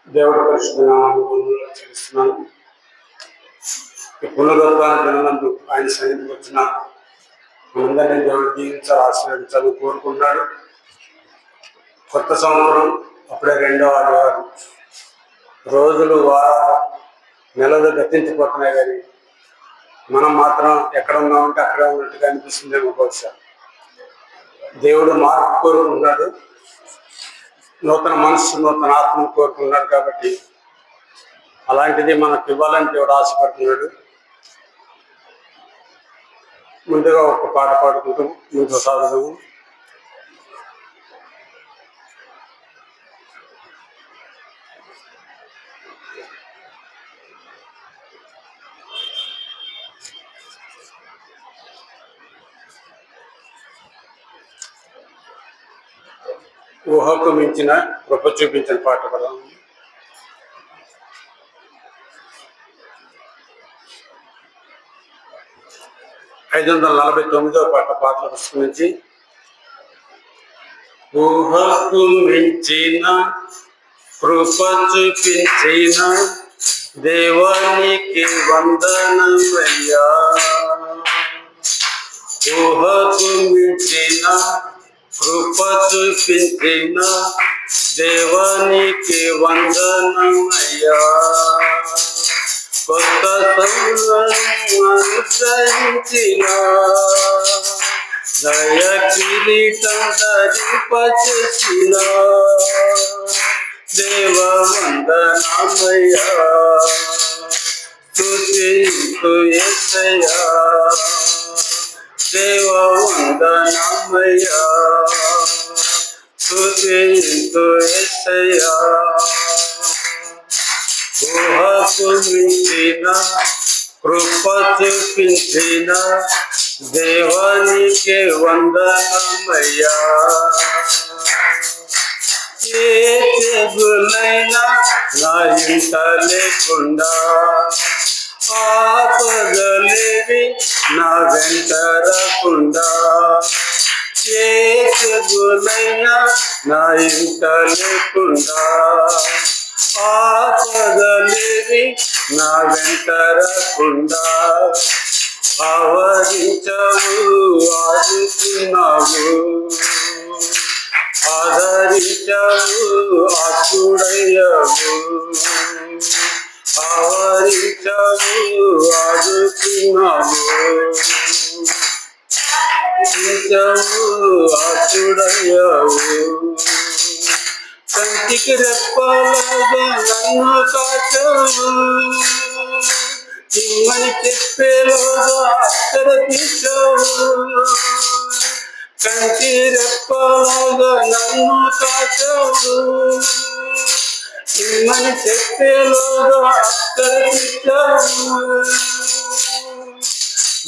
దేవుడి పరిశుద్ధనామాన్ని చెల్లిస్తున్నాను. ఈ పునరుద్ధాన దినమందు ఆయన సన్నిధికి వచ్చిన మనందరినీ దేవుడు దీవించాలి, ఆశీర్వదించాలని కోరుకుంటున్నాడు. కొత్త సంవత్సరం అప్పుడే రెండో ఆదివారం. రోజులు వారాలు నెలలు గతించిపోతున్నాయి, కానీ మనం మాత్రం ఎక్కడ ఉన్నామంటే అక్కడే ఉన్నట్టుగా అనిపిస్తుందేమో బహుశా. దేవుడు మార్పు కోరుకుంటున్నాడు, నూతన మనస్సు నూతన ఆత్మను కోరుకున్నాడు. కాబట్టి అలాంటిది మనకు ఇవ్వాలని దేవుడు ఆశపడుతున్నాడు. ముందుగా ఒక పాట పాడుకుంటూ ముందుకు సాగుదాము. ఊహకు మించిన కృప చూపించిన పాట కదా. 549వ పాట, పాటల పుస్తకం నుంచి. ఊహకు మించిన కృప చూపించిన దేవానికి వందనమయ్యా. ఊహకు మించిన కృప చూపించిన దేవానికి వందనమయ్యా. కొత్త అనుగ్రహించిన దయ కిరీటం ధరింపచేసిన దేవ వందనమయ్యా. స్తుతింతు యేసయ్యా, దేవ వందనమయ్యా. స్తుతింతు యేసయ్యా. ఊహకు మించిన కృప చూపించిన దేవానికి వందనమయ్యా. ఏ తెగులైనా నా ఇంట లేకుండా, ఆపదలేవి నా వెంట రాకుండా, ఏ తెగులైనా నా ఇంట లేకుండా, ఆపదలేవి నా వెంట రాకుండా, ఆవరించవు ఆదుకున్నావు, ఆదరించవు ఆకుడయ్యవు, ఆవరించవు ఆదుకున్నావు, ఆకుడయ్యవు. కంటికి రెప్పలాగా నన్ను కాచావు, ఇమ్మని చెప్పేలోగా అక్కడ తీసావు. కంటి రెప్పలాగా నన్ను కాచావు, ఇమ్మని చెప్పేలోగా అక్కడ తీసావు.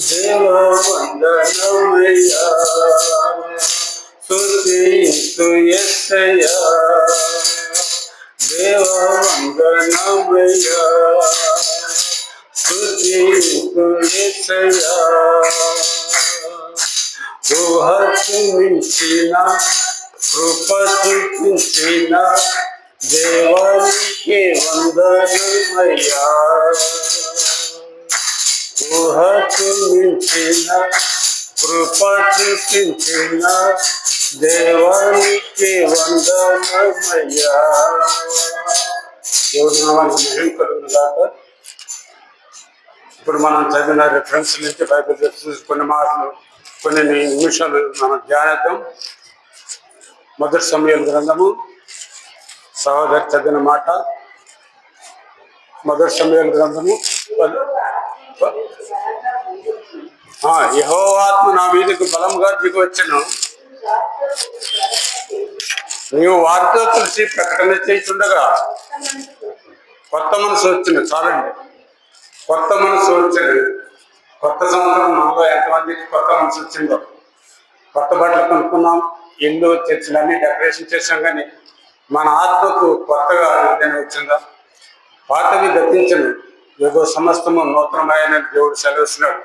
దేవ వందనమయ్యా. స్తుతింతు యేసయ్యా, దేవ వందనమయ్యా. స్తుతింతు యేసయ్యా. ఊహకు మించిన కృప చూపించిన దేవానికి వందనమయ్యా. ఊహకు మించిన కృప చూపించిన దేవానికి వందనమయ్యా. దేవుడి నామానికి మహిమ కలుగును గాక. ఇప్పుడు మనం చదివిన రిఫరెన్స్ నుంచి బైబిల్ కొన్ని మాటలు, కొన్ని నిమిషాలు మనం ధ్యానిద్దాం. మొదటి సమూయేలు గ్రంథము, సహోదరి చదివిన మాట. మొదటి సమూయేలు గ్రంథము. యెహోవా ఆత్మ నా మీదకు బలంగా దిగి వచ్చెను, నీవు వారితో కలిసి ప్రకటన చేస్తుండగా కొత్త మనసు వచ్చింది. చాలండి, కొత్త మనసు వచ్చింది. కొత్త సంవత్సరం మనలో ఎంతమందికి కొత్త మనసు వచ్చిందో. కొత్త బట్టలు కొనుక్కున్నాం, ఇల్లు చర్చిలన్నీ డెకరేషన్ చేసాం, కానీ మన ఆత్మకు కొత్తగా ఏదైనా వచ్చిందా? పాతవి గతించను, ఏదో సమస్తము నూతనమైన దేవుడు సెలవిస్తున్నాడు.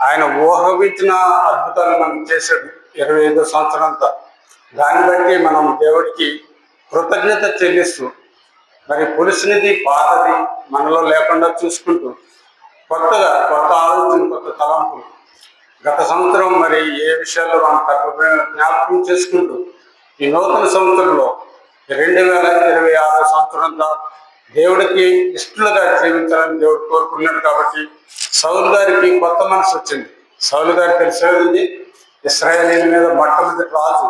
ఆయన ఊహించిన అద్భుతాలు మనం చేశాడు 25వ సంవత్సరం అంతా. దాన్ని బట్టి మనం దేవుడికి కృతజ్ఞత చెల్లిస్తూ మరి పులుసునిది పాతది మనలో లేకుండా చూసుకుంటూ కొత్తగా కొత్త ఆలోచన, కొత్త తలంపులు గత సంవత్సరం మరి ఏ విషయాల్లో మనం తక్కువ జ్ఞాపకం చేసుకుంటూ ఈ నూతన సంవత్సరంలో 2026 సంవత్సరంలో దేవుడికి ఇష్టలుగా జీవించాలని దేవుడు కోరుకున్నాడు. కాబట్టి సౌలు గారికి కొత్త మనసు వచ్చింది. సౌలు గారు తెలిసేది ఇశ్రాయేలీయుల మీద మొట్టమొదటి రాజు.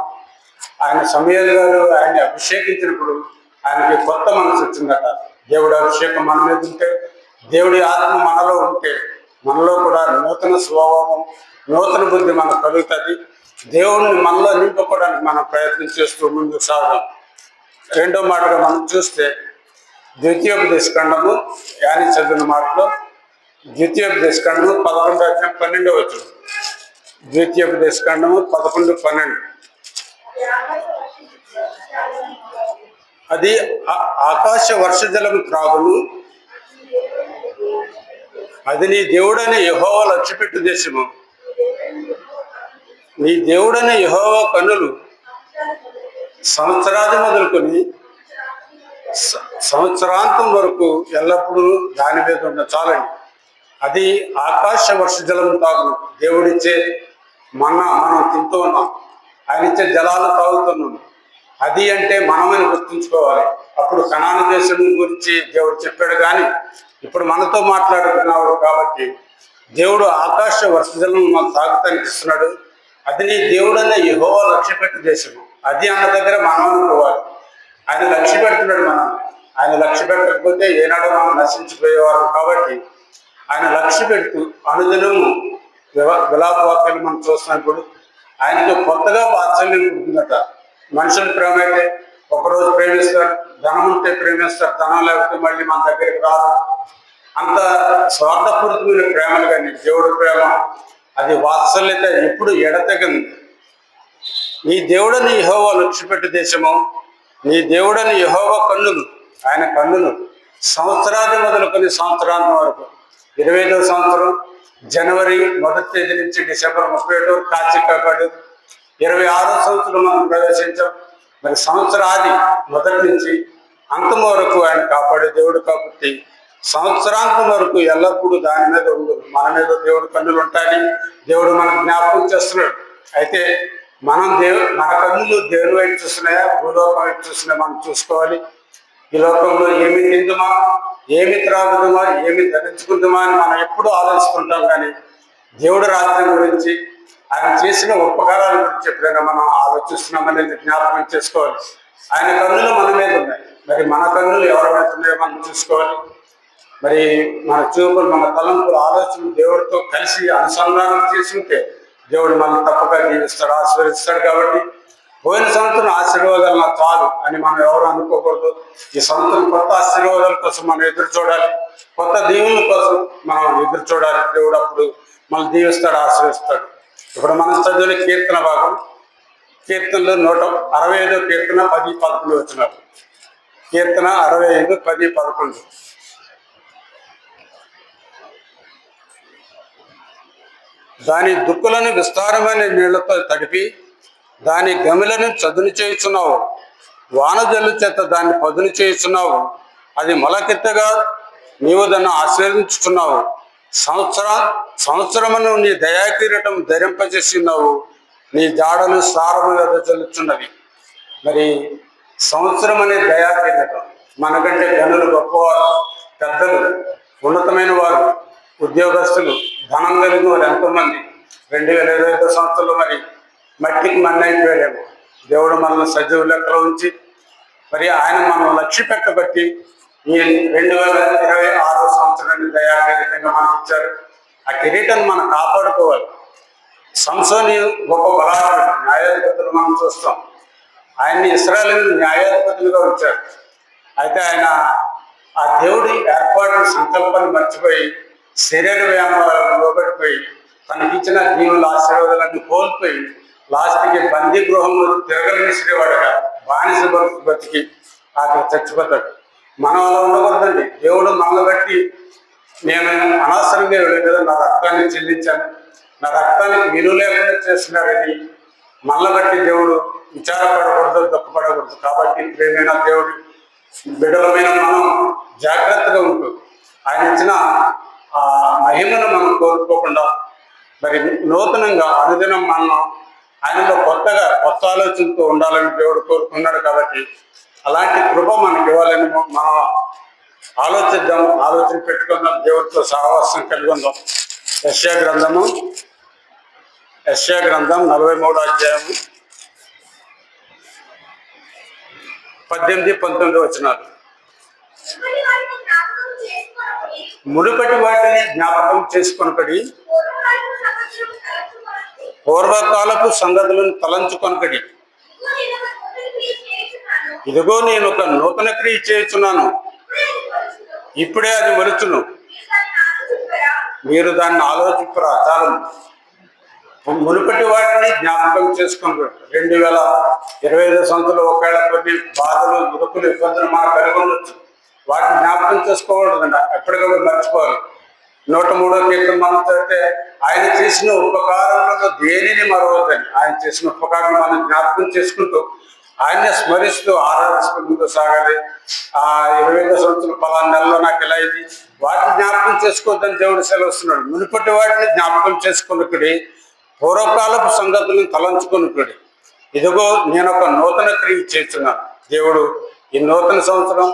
ఆయన సమూయేలు గారు ఆయన్ని అభిషేకించినప్పుడు ఆయనకి కొత్త మనసు వచ్చిందట. దేవుడి అభిషేకం మన మీద ఉంటే, దేవుడి ఆత్మ మనలో ఉంటే మనలో కూడా నూతన స్వభావం, నూతన బుద్ధి మనకు కలుగుతుంది. దేవుడిని మనలో నింపుకోవడానికి మనం ప్రయత్నం చేస్తూ ముందుకు సాగం. రెండో మాటగా మనం చూస్తే ద్వితీయోపదేశకాండము యాని చదివిన మాటలో ద్వితీయోపదేశకాండము 11:12 ద్వితీయోపదేశకాండము 11:12 అది ఆకాశ వర్షజలము త్రాగును, అది నీ దేవుడని యెహోవా లక్ష్యపెట్టు దేశము. నీ దేవుడని యెహోవా కన్నులు సంవత్సరాది మొదలుకొని సంవత్సరాంతం వరకు ఎల్లప్పుడూ దాని మీద ఉన్న చాలండి. అది ఆకాశ వర్షజలం తాగును. దేవుడిచ్చే మన్నా మనం తింటూ ఉన్నాం, ఆయన ఇచ్చే జలాలు తాగుతున్నాం. అది అంటే మనమని గుర్తుంచుకోవాలి. అప్పుడు కనాను దేశం గురించి దేవుడు చెప్పాడు, కానీ ఇప్పుడు మనతో మాట్లాడుతున్నాడు. కాబట్టి దేవుడు ఆకాశ వర్షజలం మనం తాగుతానికి ఇస్తున్నాడు. అది నీ దేవుడనే యెహోవా లక్ష్యపెట్టు దేశము. అది అన్న దగ్గర మనం అనుకోవాలి. ఆయన లక్ష్య పెడుతున్నాడు మనం. ఆయన లక్ష్య పెట్టకపోతే ఏనాడో మనం నశించిపోయేవారు. కాబట్టి ఆయన లక్ష్య పెడుతూ అనుదినము విలాపవాక్యాలు మనం చూస్తున్నప్పుడు ఆయనతో కొత్తగా వాత్సల్యం పుడుతుందట. మనుషుల ప్రేమ అయితే ఒకరోజు ప్రేమిస్తారు, ధనం ఉంటే ప్రేమిస్తారు, ధనం లేకపోతే మళ్ళీ మన దగ్గరికి రాదు. అంత స్వార్థపూరితమైన ప్రేమలు. కానీ దేవుడి ప్రేమ అది వాత్సల్యత ఎప్పుడు ఎడతెగంది. నీ దేవుడని యెహోవా లక్ష్యపెట్టు దేశము, నీ దేవుడని యెహోవా కన్నులు, ఆయన కన్నులు సంవత్సరాది మొదలుకొని సంవత్సరాంతం వరకు 25వ సంవత్సరం జనవరి 1వ తేదీ నుంచి డిసెంబర్ 31 వరకు కాచి కాపాడు. 26వ సంవత్సరం మనం ప్రవేశించాం. మరి సంవత్సరాది మొదటి నుంచి అంతం వరకు ఆయన కాపాడే దేవుడు. కాబట్టి సంవత్సరాంతం వరకు ఎల్లప్పుడూ దాని మీద ఉండదు. మన మీద దేవుడు కన్నులు ఉంటాయని దేవుడు మనకు జ్ఞాపకం చేస్తున్నాడు. అయితే మన కన్నులు దేవుని వైపు చూస్తున్నాయా, భూలోకం వైపు చూస్తున్నాయా మనం చూసుకోవాలి. ఈ లోకంలో ఏమి తిందుమా, ఏమి త్రాగుదుమా, ఏమి ధరించుకుందామా అని మనం ఎప్పుడూ ఆలోచిస్తుంటాం. కానీ దేవుడు రాజ్యం గురించి, ఆయన చేసిన ఉపకారాల గురించి ఎప్పుడైనా మనం ఆలోచిస్తున్నామనేది జ్ఞాపకం చేసుకోవాలి. ఆయన కన్నులు మన మీద ఉన్నాయి. మరి మన కన్నులు ఎవరి మీద ఉన్నాయో మనం చూసుకోవాలి. మరి మన చూపులు, మన తలంపులు, ఆలోచనలు దేవుడితో కలిసి అనుసంధానం చేసుకుంటే దేవుడు మనం తప్పక జీవిస్తాడు, ఆశీర్వదిస్తాడు. కాబట్టి పోయిన సంవత్సరం ఆశీర్వాదాలు నాకు చాలు అని మనం ఎవరు అనుకోకూడదు. ఈ సంవత్సరం కొత్త ఆశీర్వాదాల కోసం మనం ఎదురు చూడాలి, కొత్త దీవుల కోసం మనం ఎదురు చూడాలి. దేవుడు అప్పుడు మనం దీవిస్తాడు, ఆశీర్వదిస్తాడు. ఇప్పుడు మనం చదివిన కీర్తన భాగం, కీర్తనలో 165వ కీర్తన 10-11 వచ్చినారు. కీర్తన 65, 10, 11. దాని దుక్కులను విస్తారమైన నీళ్లతో తడిపి దాని గమిలను చదును చేయుచున్నావు. వానజల్లు చేత దాన్ని పదును చేయుచున్నావు. అది మొలకెత్తగా నీవు దాన్ని ఆశీర్వదించుచున్నావు. సంవత్సరమును నీ దయాకిరీటం ధరింపజేస్తున్నావు. నీ జాడలు సారము వెదజల్లుచున్నవి. మరి సంవత్సరం అనే దయాకిరీటం. మనకంటే గనులు, గొప్పవారు, పెద్దలు, ఉన్నతమైన వారు, ఉద్యోగస్తులు, ధనం కలిగిన వారు ఎంతోమంది 2025 సంవత్సరంలో మరి మట్టికి మన్నైపోయారేమో. దేవుడు మనల్ని సజీవ లెక్కలో ఉంచి మరి ఆయన మనం లక్ష్య పెట్టబట్టి ఈ 2026 సంవత్సరాన్ని దయాకిరీటంగా మనకి ఇచ్చారు. ఆ కిరీటాన్ని మనం కాపాడుకోవాలి. సంసోని గొప్ప బలాఢ్యుడు, న్యాయాధిపతులు మనం చూస్తాం. ఆయన్ని ఇశ్రాయేలు న్యాయాధిపతులుగా వచ్చారు. అయితే ఆయన ఆ దేవుడి ఏర్పాటు సంకల్పాన్ని మర్చిపోయి శరీర వ్యామోహాలలో పడిపోయి తనకిచ్చిన దీవుల ఆశీర్వాదాలన్నీ కోల్పోయి లాస్ట్కి బందీ గృహంలో తిరగలిసిరేవాడుగా బానిస బతికి అక్కడ చచ్చిపోతాడు. మనం అలా ఉండకూడదండి. దేవుడు మనల్ని బట్టి నేను అనవసరంగా వెళ్ళలేదు, నా రక్తాన్ని చెల్లించాను, నా రక్తానికి విలువ లేకుండా చేస్తున్నాడని మనల్ని బట్టి దేవుడు విచారపడకూడదు, దుఃఖపడకూడదు. కాబట్టి ప్రేమైన దేవుడు బిడ్డలమైన మనం జాగ్రత్తగా ఉంటూ ఆయన ఇచ్చిన ఆ మహిమను మనం కోరుకోకుండా మరి నూతనంగా అనుదినం మనం ఆయనలో కొత్త ఆలోచనతో ఉండాలని దేవుడు కోరుకున్నాడు. కాబట్టి అలాంటి కృప మనకి ఇవ్వాలని మనం ఆలోచన పెట్టుకుందాం, దేవుడితో సహవాసం కలిగి ఉందాం. యెషయా గ్రంథం 43వ అధ్యాయము 18-19 వచనాలు. మునుపటి వాటిని జ్ఞాపకం చేసుకొనకడి, పూర్వకాలపు సంగతులను తలంచుకొనకడి. ఇదిగో నేను ఒక నూతన క్రియ చేస్తున్నాను, ఇప్పుడే అది మొలుచును, మీరు దాన్ని ఆలోచింపరా. చాలు, మునుపటి వాటిని జ్ఞాపకం చేసుకుని 2025 సంవత్సరంలో ఒకవేళ కొన్ని బాధలు, దుఃఖులు, ఇబ్బందులు మనకు కలిగి ఉండొచ్చు. వాటిని జ్ఞాపకం చేసుకోకూడదంట, ఎప్పటికప్పుడు మర్చిపోవాలి. 103వ కీర్తన మనం చదివితే ఆయన చేసిన ఉపకారంలో దేనిని మరవద్దని, ఆయన చేసిన ఉపకారం మనం జ్ఞాపకం చేసుకుంటూ ఆయన్ని స్మరిస్తూ ఆరాధిస్తూ ముందు సాగాలి. 25 సంవత్సరం 10 నెలల్లో నాకు ఇలా ఇది, వాటిని జ్ఞాపకం చేసుకోవద్దని దేవుడు సెలవుస్తున్నాడు. మునుపటి వాటిని జ్ఞాపకం చేసుకున్నక్కడి, పూర్వకాలపు సంగతులను తలంచుకున్నక్కడి, ఇదిగో నేను ఒక నూతన క్రియ చేస్తున్నాను. దేవుడు ఈ నూతన సంవత్సరం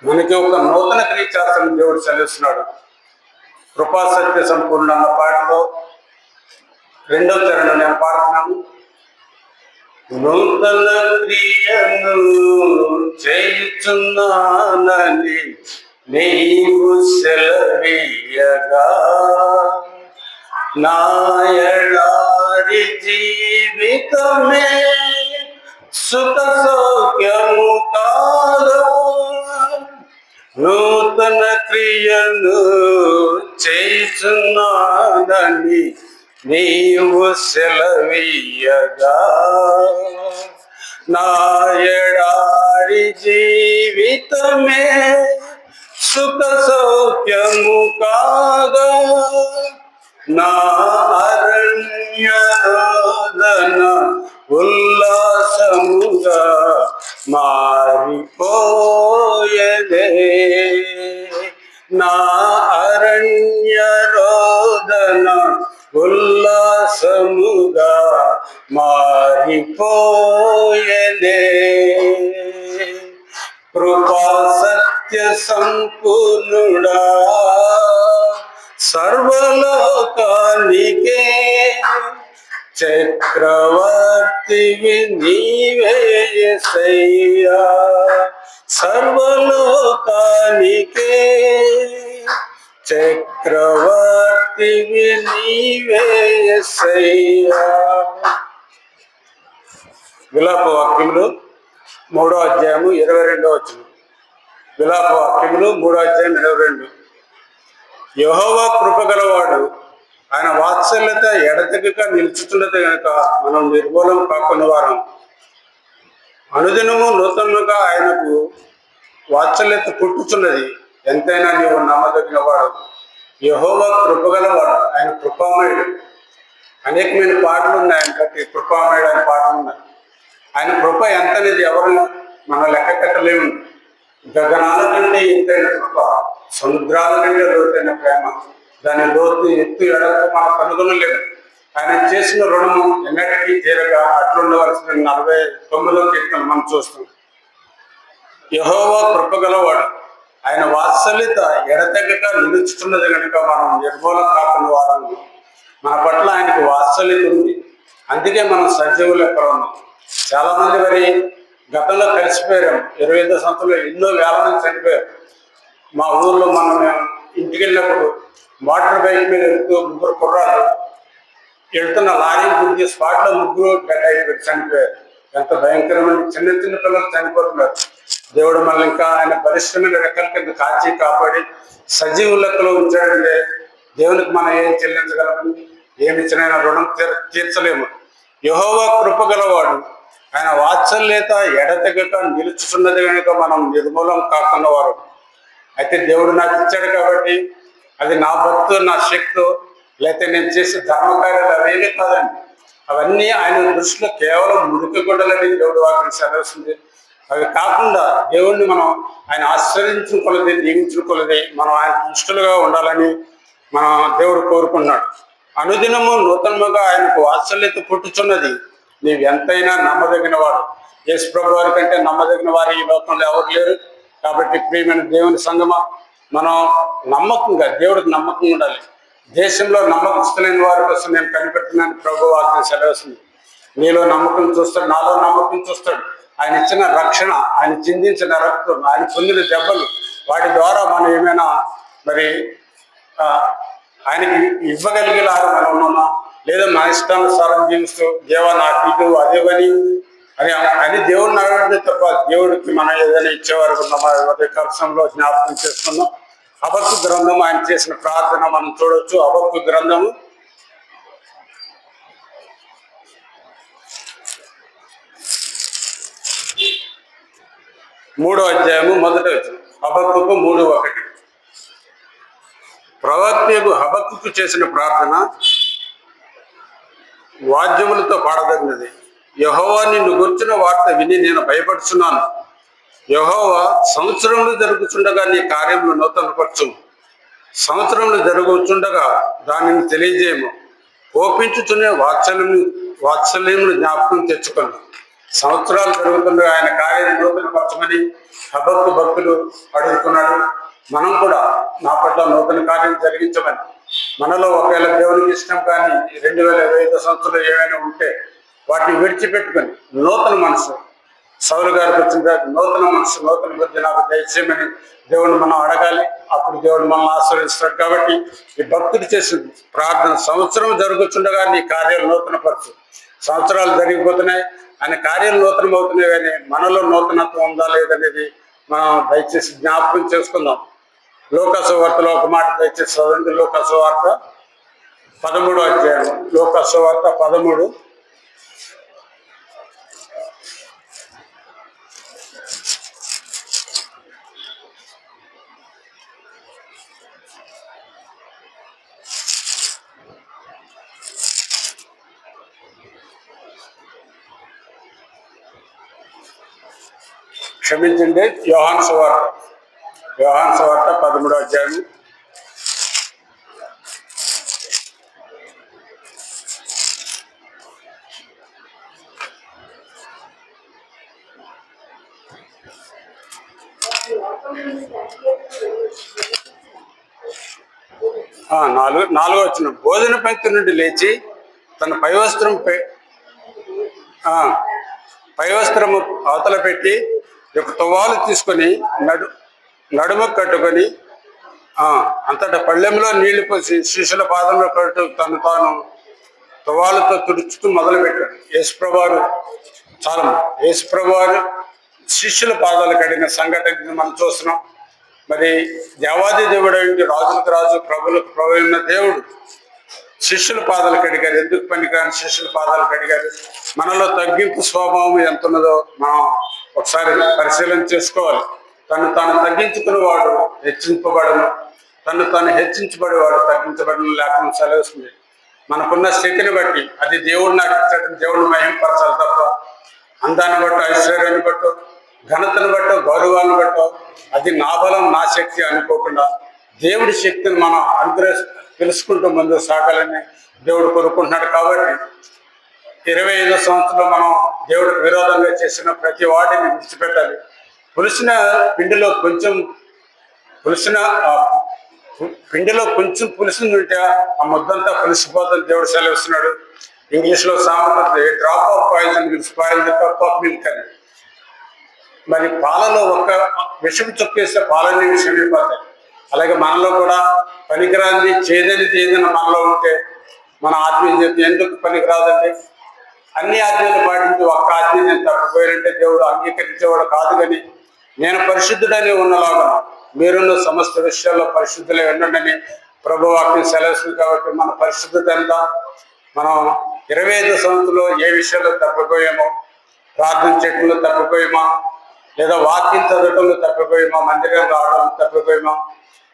మనకి ఒక నూతన క్రియ చేస్తానని దేవుడు సెలవుస్తున్నాడు. కృపా సత్య సంపూర్ణ అన్న పాటలో 2వ చరణం నేను పాడుతున్నాను. నూతన క్రియను చేయుచున్నానని నీవు సెలవీయగా, నా ఎడారి జీవితమే సుఖ సౌఖ్యము కాదు. నూతన క్రియను చేయుచున్నానని నీవు సెలవీయగా, నా ఎడారి జీవితమే సుఖ సౌఖ్యము కాగా, నా అరణ్య రోదన ఉల్లాసముగా మారిపోయేదే. నా అరణ్య రోదన ఉల్లాసముగా మారిపోయేదే. కృపా సత్య సంపూర్ణుడా, సర్వలోకానికే చక్రవర్తివి నీవే యేసయ్యా. సర్వలోకానికే చక్రవర్తివి నీవే యేసయ్యా. విలాప వాక్యములు 3వ అధ్యాయము 22వ వచనం. విలాప వాక్యములు 3వ అధ్యాయం 22. యెహోవా కృపగలవాడు, ఆయన వాత్సల్యత ఎడతెగక నిలుచుతున్నది కనుక మనం నిర్మూలం కాకున్న వారం. అనుదినము నూతనంగా ఆయనకు వాత్సల్యత పుట్టుచున్నది, ఎంతైనా నీవు నమ్మదగిన వాడు. యెహోవా కృపగలవాడు, ఆయన కృపామయుడు. అనేకమైన పాటలు ఉన్నాయి ఆయన కట్టి, కృపామయుడు అనే పాటలు ఉన్నాయి. ఆయన కృప ఎంతనేది ఎవరు మనం లెక్క కట్టలేము. గగనాల కంటే ఎత్తైన కృప, సముద్రాల కంటే లోతైన ప్రేమ, దాని లోతు ఎత్తు ఎడకు మనం కనుగొనలేము. ఆయన చేసిన రుణము ఎన్నటికీ తీరగా అట్లుండవలసిన 49వ కీర్తన మనం చూస్తాం. యెహోవా కృపగలవాడు, ఆయన వాత్సల్యత ఎడతెగక నిలుచుతున్నది కనుక మనం నిర్మూలం కాకుండా వారము. మన పట్ల ఆయనకు వాత్సల్యత ఉంది, అందుకే మనం సజీవులు ఎక్కడ ఉన్నాం. చాలా మంది మరి గతంలో కలిసిపోయారు. 25 సంవత్సరంలో ఎన్నో వేల మంది చనిపోయారు. మా ఊర్లో మనం ఇంటికి వెళ్ళినప్పుడు మోటార్ బైక్ మీద వెళ్తూ 3 కుర్రాలు వెళ్తున్న లారీ గుద్ది స్పాట్లో 3 డెడ్ అయిపోయి చనిపోయారు. ఎంత భయంకరమైన చిన్న చిన్న పిల్లలు చనిపోతున్నారు. దేవుడు మళ్ళీ ఇంకా ఆయన బలిష్టమైన రెక్కల కింద కాచి కాపాడి సజీవ లెక్కలో ఉంచాడంటే దేవునికి మనం ఏం చెల్లించగలమని, ఏమి ఇచ్చినా రుణం తీర్చలేము. యెహోవా కృపగలవాడు, ఆయన వాత్సల్యత ఎడతెగక నిలుచుతున్నది కనుక మనం నిర్మూలం కాకున్న వారు. అయితే దేవుడు నాకు ఇచ్చాడు కాబట్టి అది నా భక్తు, నా శక్తి, లేకపోతే నేను చేసే ధర్మకార్యాలు అవేమీ కాదండి. అవన్నీ ఆయన దృష్టిలో కేవలం మురికి గుడ్డలని దేవుడు వాటిని సెలవుస్తుంది. అవి కాకుండా దేవుణ్ణి మనం ఆయన ఆశ్రయించిన కొలది దీవించిన కొలది మనం ఆయన ఇష్టలుగా ఉండాలని మన దేవుడు కోరుకున్నాడు. అనుదినము నూతనముగా ఆయనకు వాత్సల్యత పుట్టుచున్నది. నీవు ఎంతైనా నమ్మదగిన వాడు. యేసు ప్రభు వారి కంటే నమ్మదగిన వారు ఈ లోకంలో ఎవరు లేరు. కాబట్టి ప్రియమైన దేవుని సంగమా, మనం నమ్మకంగా దేవుడికి నమ్మకంగా ఉండాలి. దేశంలో నమ్మకస్తులైన వారి కోసం నేను కనిపెడుతున్నాను ప్రభు వాక్యం సెలవుస్తుంది. నీలో నమ్మకం చూస్తాడు, నాలో నమ్మకం చూస్తాడు. ఆయన ఇచ్చిన రక్షణ, ఆయన చిందించిన రక్తం, ఆయన పొందిన దెబ్బలు, వాటి ద్వారా మనం ఏమైనా మరి ఆయనకి ఇవ్వగలిగేలాగా మనం ఉన్నామా, లేదా మన ఇష్టానుసారం జీవిస్తూ దేవా నాకు ఇటు అదేవని అని దేవుడిని అడగడమే తప్ప దేవుడికి మనం ఏదైనా ఇచ్చేవారు ఉన్నామా కలసంలో జ్ఞాపకం చేసుకున్నాం. హబక్కు గ్రంథం ఆయన చేసిన ప్రార్థన మనం చూడవచ్చు. హబక్కు గ్రంథము 3వ అధ్యాయము 1వ వచనం. హబక్కు 3:1. ప్రవక్తకు హబక్కు చేసిన ప్రార్థన వాద్యములతో పాడదగినది. యెహోవా నిన్ను గుర్చిన వార్త విని నేను భయపడుచున్నాను. యెహోవా సంవత్సరములు జరుగుచుండగా నీ కార్యములు నూతనపరచుము. సంవత్సరములు జరుగుచుండగా దానిని తెలియజేయము. కోపించుచునే వాత్సల్యమును జ్ఞాపకం తెచ్చుకోండి. సంవత్సరాలు జరుగుతుండగా ఆయన కార్యాన్ని నూతనపరచమని హబక్కు భక్తులు అడుగుతున్నాడు. మనం కూడా నా పట్ల నూతన కార్యం జరిగించమని, మనలో ఒకవేళ దేవునికి ఇష్టం కానీ 2025 సంవత్సరంలో ఏమైనా ఉంటే వాటిని విడిచిపెట్టుకొని నూతన మనసు, సౌలు గారికి వచ్చిన నూతన మనసు, నూతన బుద్ధి నాకు దయచేయమని దేవుడిని మనం అడగాలి. అప్పుడు దేవుడు మనల్ని ఆశీర్వదిస్తాడు. కాబట్టి ఈ భక్తుడు చేసిన ప్రార్థన, సంవత్సరం జరుగుతుండగా నీ కార్యాలు నూతనపరచు. సంవత్సరాలు జరిగిపోతున్నాయి, ఆయన కార్యాలు నూతనం అవుతున్నాయి, కానీ మనలో నూతనత్వం ఉందా లేదనేది మనం దయచేసి జ్ఞాపకం చేసుకుందాం. లూకా సువార్తలో ఒక మాట దయచేసి చదవండి. లూకా సువార్త 13వ అధ్యాయం. లూకా సువార్త 13. క్షమించండి, యోహాను సువార్త 13వ అధ్యాయం. నాలుగో వచ్చిన భోజన పంక్తి నుండి లేచి తన పైవస్త్రము అవతల పెట్టి ఒక తువ్వాలు తీసుకొని నడుమ కట్టుకొని అంతటా పళ్ళెంలో నీళ్లు పోసి శిష్యుల పాదంలో కట్టు తను తాను తువ్వాలతో తుడుచుతూ మొదలుపెట్టాడు. యేసుప్రభువారు శిష్యుల పాదాలు కడిగిన సంఘటన మనం చూస్తున్నాం. మరి దేవాది దేవుడు ఏంటి, రాజులకు రాజు, ప్రభులకు ప్రభు అయిన దేవుడు శిష్యుల పాదాలు కడిగారు. ఎందుకు పనికిరాని శిష్యుల పాదాలు కడిగారు? మనలో తగ్గింపు స్వభావం ఎంత ఉన్నదో మనం ఒకసారి పరిశీలన చేసుకోవాలి. తను తాను తగ్గించుకునేవాడు హెచ్చింపబడను, తను తాను హెచ్చించబడేవాడు తగ్గించబడను లేకుండా సెలవుస్తుంది. మనకున్న స్థితిని బట్టి అది దేవుడు నాకు ఇచ్చాడని దేవుడిని మహింపరచాలి తప్ప అందాన్ని బట్టో, ఐశ్వర్యాన్ని బట్టో, ఘనతను బట్టో, గౌరవాన్ని బట్టో అది నా బలం నా శక్తి అనుకోకుండా దేవుడి శక్తిని మనం తెలుసుకుంటూ ముందు సాగాలని దేవుడు కోరుకుంటున్నాడు. కాబట్టి 25వ సంవత్సరంలో మనం దేవుడికి విరోధంగా చేసిన ప్రతి వాటిని విడిచిపెట్టాలి. పులిసిన పిండిలో కొంచెం పులిసింది ఉంటే ఆ ముద్దంతా పులిసిపోతుంది దేవుడు సెలవిస్తున్నాడు. ఇంగ్లీష్లో సామెత drop of poison will spoil the cup of milk అని. మరి పాలలో ఒక విషం చొక్కేస్తే పాలన్నీ విషమైపోతాయి. అలాగే మనలో కూడా పనికిరాంది చేదనేది ఏదైనా మనలో ఉంటే మన ఆత్మీయ జీవితం ఎందుకు పనికిరాదండి? అన్ని ఆజ్ఞలు పాటించి ఒక్క ఆజ్ఞ నేను తప్పిపోయారంటే దేవుడు అంగీకరించేవాడు కాదు. కానీ నేను పరిశుద్ధుడని ఉన్నలాగా మీరున్న సమస్త విషయాల్లో పరిశుద్ధులే ఉండండి ప్రభు వాక్యం సెలవుస్తుంది. కాబట్టి మన పరిశుద్ధత ఎంత? మనం 25 సంవత్సరంలో ఏ విషయాల్లో తప్పిపోయామో, ప్రార్థన చేయటంలో తప్పిపోయామా, లేదా వాక్యం చదవటంలో తప్పిపోయామా, మందిరం రావడంలో తప్పిపోయామా,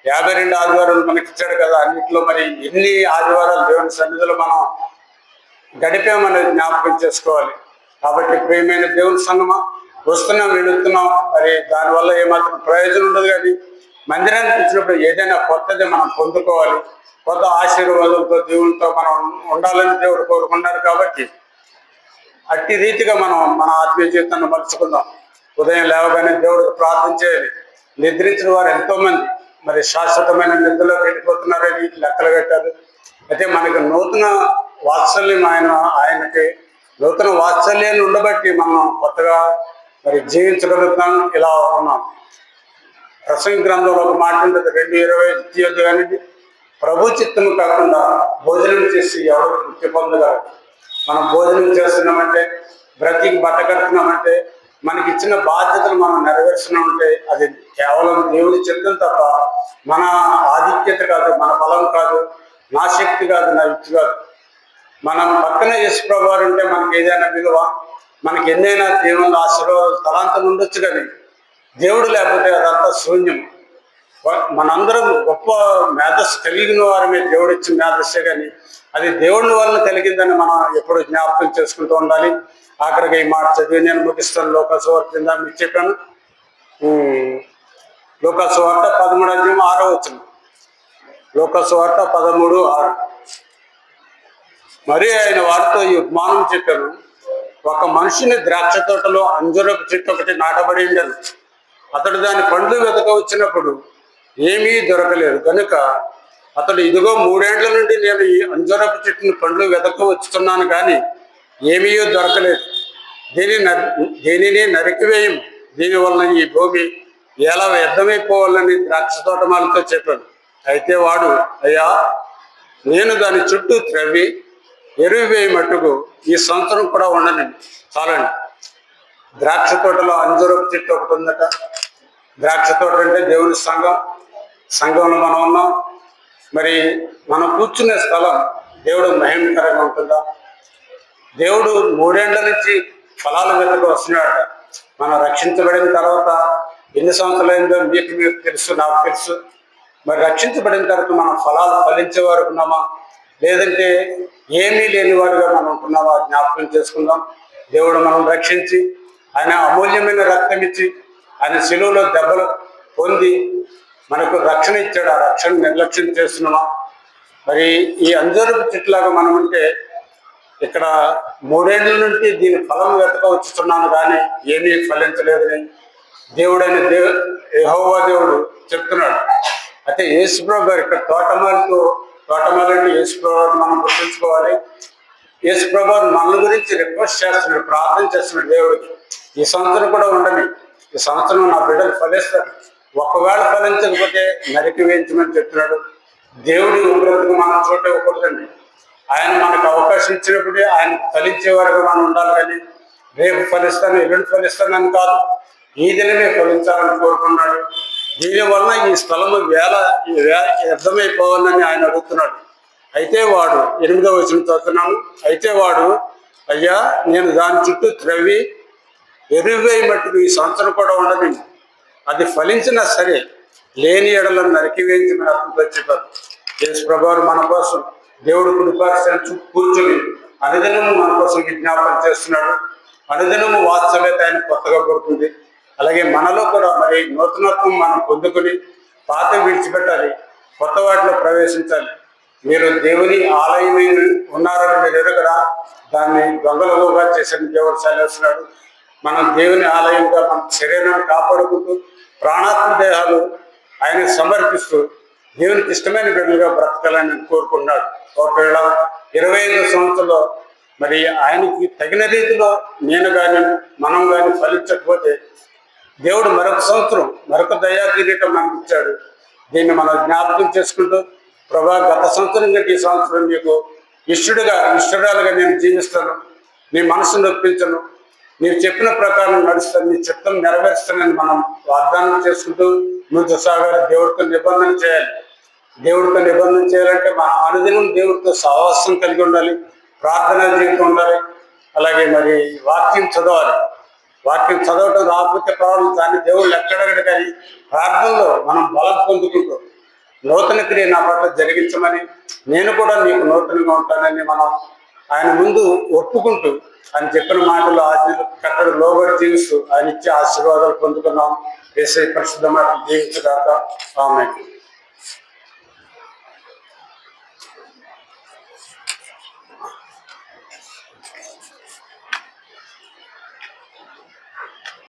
52 ఆదివారాలు మనకి ఇచ్చాడు కదా, అన్నింటిలో మరి ఎన్ని ఆదివారాలు దేవుని సన్నిధిలో మనం గడిపామనేది జ్ఞాపకం చేసుకోవాలి. కాబట్టి ప్రియమైన దేవుని సంగమా, వస్తున్నాం వెళుతున్నాం, మరి దానివల్ల ఏమాత్రం ప్రయోజనం ఉండదు. కానీ మందిరానికి వచ్చినప్పుడు ఏదైనా కొత్తది మనం పొందుకోవాలి, కొత్త ఆశీర్వాదంతో దేవునితో మనం ఉండాలని దేవుడు కోరుకున్నారు. కాబట్టి అట్టి రీతిగా మనం మన ఆత్మీయ జీవితాన్ని మలుచుకుందాం. ఉదయం లేవగానే దేవుడికి ప్రార్థన చేయాలి. నిద్రించిన వారు ఎంతో మంది మరి శాశ్వతమైన నిద్రలోకి వెళ్ళిపోతున్నారని లెక్కలు పెట్టారు. అయితే మనకి నూతన వాత్సల్యం ఆయనకి నూతన వాత్సల్యాన్ని ఉండబట్టి మనం కొత్తగా మరి జీవించగలుగుతాం, ఇలా ఉన్నాం. ప్రసంగ గ్రంథంలో ఒక మాట ఉంటుంది, 2:20 అనేది, ప్రభు చిత్తము కాకుండా భోజనం చేసి ఎవరు తృప్తి పొందగలరు. మనం భోజనం చేస్తున్నామంటే, బ్రతికి బట్టకడుతున్నామంటే, మనకి ఇచ్చిన బాధ్యతలు మనం నెరవేర్చున్నామంటే అది కేవలం దేవుడి చిత్తం తప్ప మన ఆధిక్యత కాదు, మన బలం కాదు, నా శక్తి కాదు, నా యుక్తి కాదు. మనం పక్కన యేసుప్రభు వారు ఉంటే మనకి ఏదైనా విలువ, మనకి ఎన్నైనా దేవుని ఆశీర్వాదాలు తలాంతలు ఉండొచ్చు. కానీ దేవుడు లేకపోతే అదంతా శూన్యం. మనందరం గొప్ప మేధస్సు కలిగిన వారమే, దేవుడు ఇచ్చిన మేధస్సే. కానీ అది దేవుని వలన కలిగిందని మనం ఎప్పుడు జ్ఞాపకం చేసుకుంటూ ఉండాలి. ఆఖరికి ఈ మాట చదివి నేను ముగిస్తాను. లోకాసువార్త కింద మీకు చెప్పాను, లోకాసువార్త 13:6. లోకాసువార్త 13:6. మరి ఆయన వారితో ఈ ఉపమానం చెప్పాను, ఒక మనిషిని ద్రాక్ష తోటలో అంజూరపు చెట్టు ఒకటి నాటబడి ఉండను. అతడు దాని పండ్లు వెతక వచ్చినప్పుడు ఏమీ దొరకలేదు కనుక అతడు, ఇదిగో 3 ఏళ్ల నుండి నేను ఈ అంజూరపు చెట్టుని పండ్లు వెతక వచ్చుతున్నాను, కానీ ఏమీ దొరకలేదు. దీనిని నరికివేయం, దీనివల్ల ఈ భూమి ఎలా వ్యర్థమైపోవాలని ద్రాక్ష తోటమాలతో చెప్పాడు. అయితే వాడు, అయ్యా, నేను దాని చుట్టూ త్రవ్వి ఎరువు వేయి మట్టుకు ఈ సంవత్సరం కూడా ఉండనండి, చాలండి. ద్రాక్ష తోటలో అంజూరపు చెట్టు ఒకటి ఉందట. ద్రాక్ష తోట అంటే దేవుని సంఘం, సంఘంలో మనం ఉన్నాం. మరి మనం కూర్చునే స్థలం దేవుడు మహిమకరంగా ఉంటుందా? దేవుడు 3 ఏళ్ల నుంచి ఫలాలు వెతకు వస్తున్నాడట. మనం రక్షించబడిన తర్వాత ఎన్ని సంవత్సరాలైందో మీకు తెలుసు, నాకు తెలుసు. మరి రక్షించబడిన తర్వాత మనం ఫలాలు ఫలించే వారు ఉన్నామా, లేదంటే ఏమీ లేని వారుగా మనం ఉంటున్నామా? జ్ఞాపకం చేసుకుందాం. దేవుడు మనం రక్షించి, ఆయన అమూల్యమైన రక్తం ఇచ్చి, ఆయన శిలువలో దెబ్బలు పొంది మనకు రక్షణ ఇచ్చాడు. ఆ రక్షణ నిర్లక్ష్యం చేస్తున్నామా? మరి ఈ అంజూరపు చెట్టులాగా మనం ఉంటే, ఇక్కడ 3 ఏళ్ల నుండి దీని ఫలం వెతక వచ్చుతున్నాను కానీ ఏమీ ఫలించలేదని దేవుడైన యెహోవా దేవుడు చెప్తున్నాడు. అయితే యేసుప్రభు గారు ఇక్కడ తోటమాలంటే యేసుప్రభు గారు మనం గుర్తుంచుకోవాలి. యేసుప్రభు గారు మన గురించి రిక్వెస్ట్ చేస్తున్నాడు, ప్రార్థన చేస్తున్నాడు దేవుడికి, ఈ సంవత్సరం కూడా ఉండని, ఈ సంవత్సరం నా బిడ్డలు ఫలిస్తారు, ఒకవేళ ఫలించకపోతే నరికి వేయించమని చెప్తున్నాడు. దేవుడి ఉగ్రతకు మనం చోట ఇవ్వకూడదండి. ఆయన మనకు అవకాశం ఇచ్చినప్పుడే ఆయన ఫలించే వరకు మనం ఉండాలి. కానీ రేపు ఫలిస్తాను, ఎల్లుండి ఫలిస్తానని కాదు, ఈ దినమే ఫలించాలని కోరుకున్నాడు. దీనివల్ల ఈ స్థలము వ్యర్థమైపోవాలని ఆయన అడుగుతున్నాడు. అయితే వాడు 8వ వచనం చదువుతున్నాము. అయితే వాడు, అయ్యా, నేను దాని చుట్టూ త్రవ్వి ఎరువై మట్టుకు ఈ సంవత్సరం కూడా ఉండని, అది ఫలించినా సరే లేని ఎడలను నరికి వేయించమని అతనితో చెప్పారు. యేసు ప్రభువు మన కోసం దేవుడు కుడిపార్శ్వాన కూర్చొని అనుదినము మన కోసం విజ్ఞాపన చేస్తున్నాడు. అనుదినము వాత్సల్యత ఆయన కొత్తగా పడుతుంది. అలాగే మనలో కూడా మరి నూతనత్వం మనం పొందుకొని పాత విడిచిపెట్టాలి, కొత్త వాటిలో ప్రవేశించాలి. మీరు దేవుని ఆలయమై ఉన్నారని మీరు ఎరుగరా, దాన్ని దొంగలుగా చేసిన దేవుడు సెలవుస్తున్నాడు. మనం దేవుని ఆలయంగా మన శరీరాన్ని కాపాడుకుంటూ ప్రాణాత్మ దేహాలు ఆయనకు సమర్పిస్తూ దేవునికి ఇష్టమైన బిడ్డలుగా బ్రతకాలని కోరుకున్నాడు. ఒకవేళ 25వ సంవత్సరంలో మరి ఆయనకి తగిన రీతిలో నేను కానీ మనం కానీ ఫలించకపోతే దేవుడు మరొక సంవత్సరం మరొక దయా కిరీటం మనకి ఇచ్చాడు. దీన్ని మనం జ్ఞాపకం చేసుకుంటూ, ప్రభా, గత సంవత్సరం కంటే ఈ సంవత్సరం నీకు ఇష్టరాలుగా నేను జీవిస్తాను, నీ మనసును నొప్పించను, నీవు చెప్పిన ప్రకారం నడుస్తాను, నీ చిత్తం నెరవేరుస్తానని మనం వాగ్దానం చేసుకుంటూ ముందు సాగాలి. దేవుడితో నిబంధన చేయాలి. దేవుడితో నిబంధన చేయాలంటే మన అనుదినం దేవుడితో సహవాసం కలిగి ఉండాలి, ప్రార్థనా జీవితం ఉండాలి. అలాగే మరి వాక్యం చదవాలి. వాక్యం చదవటం రాకపోతే ప్రాబ్లం, దాన్ని దేవుళ్ళు ఎక్కడెక్కడ. కానీ ప్రార్థనలో మనం బలం పొందుకుంటూ నూతన క్రియ నా పట్ల జరిగించమని, నేను కూడా నీకు నూతనంగా ఉంటానని మనం ఆయన ముందు ఒప్పుకుంటూ ఆయన చెప్పిన మాటలు ఆజ్ఞలు కట్టడు లోబడి జీవిస్తూ ఆయన ఇచ్చే ఆశీర్వాదాలు పొందుకున్నాం. యేసయ్య పరిశుద్ధ మాటలు జీవించగాక. ఆమేన్.